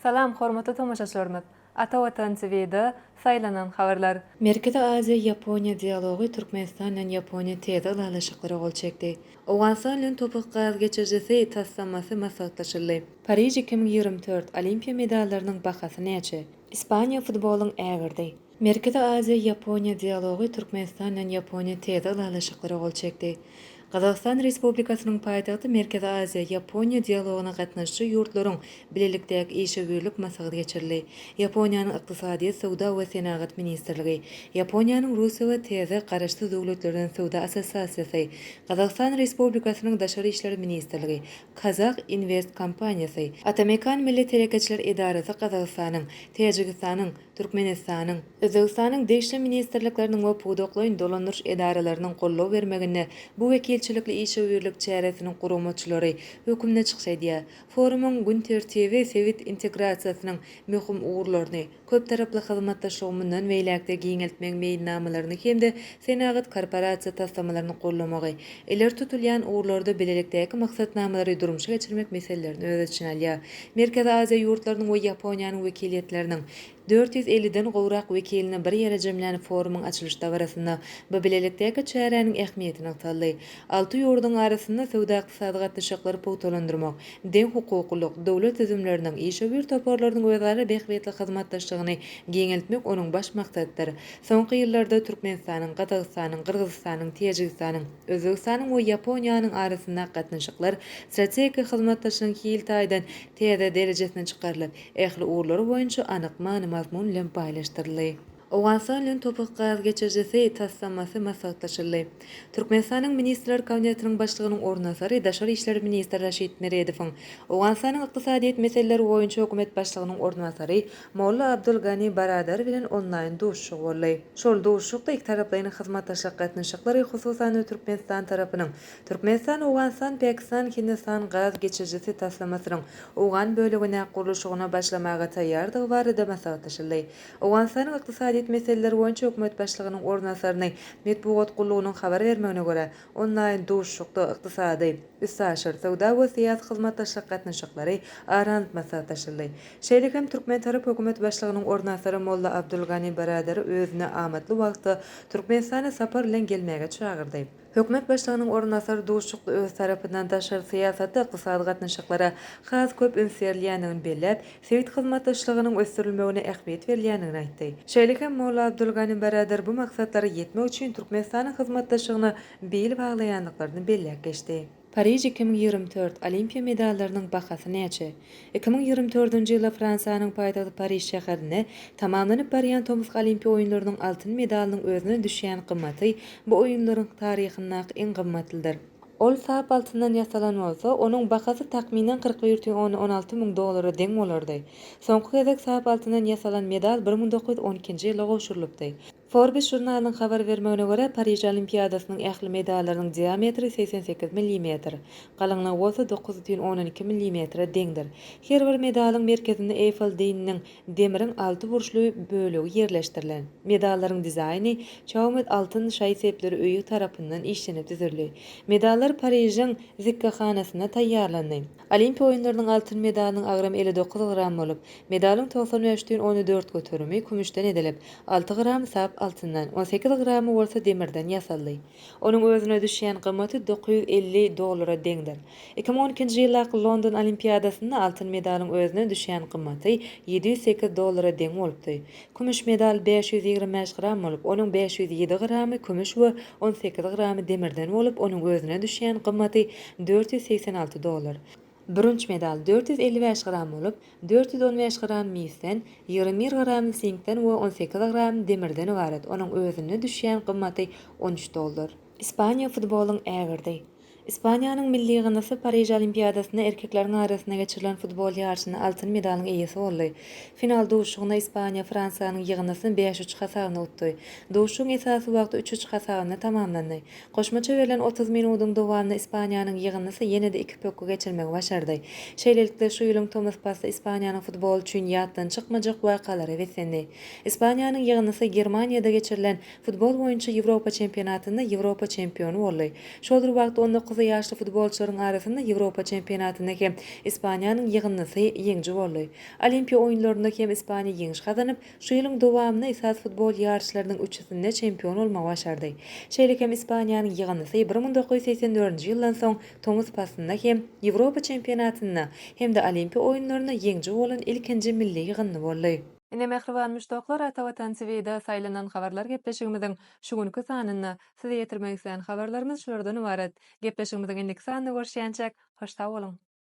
Salam, hormatly tomaşaçylarymyz. Ata Watan TV'de saýlanan habarlar. Merkezi Aziýa Ýaponiýa dialogy Türkmenistan bilen Ýaponiýa teze ulaşyklary gol çekdi. Owganstan bilen topuk gaz geçirjisi tassamasy maslahatlaşyldy. Parиж 2024 Olimpiýa medallarynyň bahasy näçe? İspaniýa futboluň ägirdi. Merkezi Aziýa Ýaponiýa dialogy Türkmenistan bilen Ýaponiýa teze ulaşyklary gol çekdi. Qazaqstan Respublikasynyň paýtagty Merkezi Aziýa Ýaponiýa dialogyna gatnaşjy ýurtlaryň bilelikdäki işgörlük maslahaty geçirildi. Ýaponiýanyň ykdysadyýet, sowda we senagat ministrligi, Ýaponiýanyň Russiýa we teze garaşdy döwletlerden sowda assosiasiýasy, Qazaqstan Respublikasynyň daşary işler ministrligi, Kazaq Invest kompaniýasy, Atamekan Milli Telekeçiler Edarasy Qazaqstanyň, Tejikistanyň, Türkmenistanyň, Özbegistanyň deşli ministrlikleriniň we pudoklyň dolandyryş edaralarynyň gollaw bermegine bu wekilçilikli işgörlük çäresiniň guramaçylary hökümne çykşaýdy. Forumuň gün tertibi sewit integrasiýasynyň möhüm uğurlaryny, köp taraply hyzmatdaşlygyndan weýlekde giňeltmek meýilnamalaryny hemde senagat korporasiýa taslamalaryny gollamagy, eler tutulýan uğurlarda bilelikdäki maksatnamalary durmuşa geçirmek meselelerini öz içine alýar. Merkezi Aziýa ýurtlarynyň we Ýaponiýanyň wekiliýetleriniň 450'den gowrak wekiline bir ýere jemlänip forumuň açylyş dabarasynda bu bilelikdäki çäreniň ähmiýetini ataldy. 6 ýurdun arasynda sowda ykdysady gatnaşyklary pogtalandyrmak, deň hukuklyk, dowlet tüzümleriniň işgör toparlarynyň özara behbetli hyzmatdaşlygyny giňeltmek onuň baş maksadydyr. Soňky ýyllarda Türkmenistanyň, Qazaqstanyň, Qyrgyzstanyň, Tejikistanyň, Özbegistanyň we Ýaponiýanyň arasynda gatnaşyklar strategik hyzmatdaşlygyň hiltaýdan teze derejesine çykarylyp, ähli uğurlary boýunça anyk mazmun bilen paýlaşdyryldy. Owganstan bilen topuk gaz geçirjisi tassamasy maslahatlaşyldy. Türkmenistanyň Ministrler Kabinetiniň başlygynyň ornasary Daşary işler ministri Raşid Meredowyň, Owganstanyň ykdysadyýet meseleleri boýunça hökümet başlygynyň ornasary Molla Abdulgani Baradar bilen onlaýn duşuşyk boldy. Şol duşuşykda iki taraplaryň hyzmatdaşlyk gatnaşyklary hususan Türkmenistan tarapynyň Türkmenistan, Owganstan, Pakistan, Hindistan gaz geçirjisi taslamasynyň Owgan bölегine gurulşygyna başlamaga taýýardygy barada maslahatlaşyldy. Owganstanyň ykdysady meseleleri boýunça hökümet başlygynyň ornasaryny medpuwat gullugynyň habar bermegine görä, onlaýn duşuşykda ykdysady, üstaşyr, sowda we syýasat hyzmatdaşlyk gatnaşyklary aranlyp maslahatlaşyldy. Şeýle hem türkmen tarap hökümet başlygynyň ornasary Molla Abdulgani Baradar özüne amatly wagtda Türkmenistana sapar bilen gelmäge çagyrdy. Hökümet başlygynyň ornasary duşuşykda öz tarapyndan daşary syýasatda ykdysady gatnaşyklara has köp ünsürlýändigini belläp, sewit hyzmatdaşlygynyň ösdürilmegine ähmiýet berilýändigini aýtdy. Şeýle hem Molla Abdulgani Baradar bu maksatlary ýetmek üçin Türkmenistanyň hyzmatdaşlygyna bel baglaýanlyklaryny belläp geçdi. Parиж 2024 Olimpiýa medallarynyň bahasy näçe? 2024-nji ýylda Fransiýanyň paýtagty Parиж şäherine tamamlanyp barýan Tomsk Olimpiýa oýunlarynyň altyn medalynyň özüne düşýän gymmaty bu oýunlaryň taryhynda iň gymmatlydyr. Ol sap altından yasalan bolsa, onuň bahasy takminen $41,16 deň bolardy. Soňky gezek sap altından yasalan medal 1912-nji ýylda goşurylypdy. Forbes jurnalynyň habar bermegine görä, Parиж Olimpiadasynyň ähli medallarynyň diametri 88 mm, galanyny bolsa 9,12 mm deňdir. Her bir medalyň merkezinde Eiffel diýniniň demirin 6 burçly bölegi ýerleşdirilen. Medallaryň dizaýny Chaumet altyn şaý sepleri öýü tarapyndan işlenip düzürildi. Medallar Parijiň zikkaxanasyna taýýarlandy. Olimpiýa oýunlarynyň altyn medalynyň agramy 59 gram bolup, medalyň 95,14 göterimi kümüşden edilip, 6 gram sap altından, 18 gramy bolsa demirden ýasaldy. Onuň özüne düşýän gymmaty $950 deňdir. 2012-nji ýylaky London Olimpiadasynda altyn medalyň özüne düşýän gymmaty $708 deň bolupdy. Kümüş medal 525 gram bolup, onuň 507 gramy kümüş we 18 gramy demirden bolup, onuň özüne düşýän gymmaty $486. Bürünç medal 455 gram bolup, 415 gram misden, 21 gram sinkden we 18 gram demirden ibaret. Onuň özüne düşýän gymmaty $13. Ispaniýa futboluň ägirdi. İspaniýanyň milli gynasy Parиж Olimpiadasyna erkekleriň arasynda geçirilen futbol ýarşyna altyn medalyň eýesi boldy. Final duşugyna Ispaniýa Fransiýanyň ýygynasyny 5-3 hasabyna utdy. Duşugyň esasy wagty 3-3 hasabyna tamamlandy. Goşmaça berilen 30 minutyň dowamyna Ispaniýanyň ýygnasy ýene-de 2 pökü geçirmegi başardy. Şeýlelikde şu ýylyň Thomas Passy Ispaniýanyň futbol üçin ýatdan çykmajak wakalary wesendi. Ispaniýanyň ýygnasy Germaniýada geçirilen futbol boýunça Ýewropa çempionatynda Ýewropa çempionu boldy. Şol wagt 19 19 ýaşly futbolçylaryň arasynda Ýewropa çempionatynda hem Ispaniýanyň ýygynnysy ýeňji boldy. Olimpiýa oýunlarynda hem Ispaniýa ýeňiş gazanyp, şu ýylyň dowamyny esas futbol ýarşlarynyň üçüsinde çempion bolmagy başardy. Şeýle hem Ispaniýanyň ýygynnysy 1984-nji ýyldan soň Tomus pasynda hem Ýewropa çempionatynda hem-de Olimpiýa oýunlaryna ýeňji bolan ilkinji milli ýygynny boldy. Ine mehriban müştoklar, Ata Watan TV'de saýlanan habarlar gepleşigimiziň şu günkü sanyny size ýetirmek isleýän habarlarymyz şulardan ibaret. Gepleşigimiziň indiki sanyny görüşýänçek hoş sag bolun.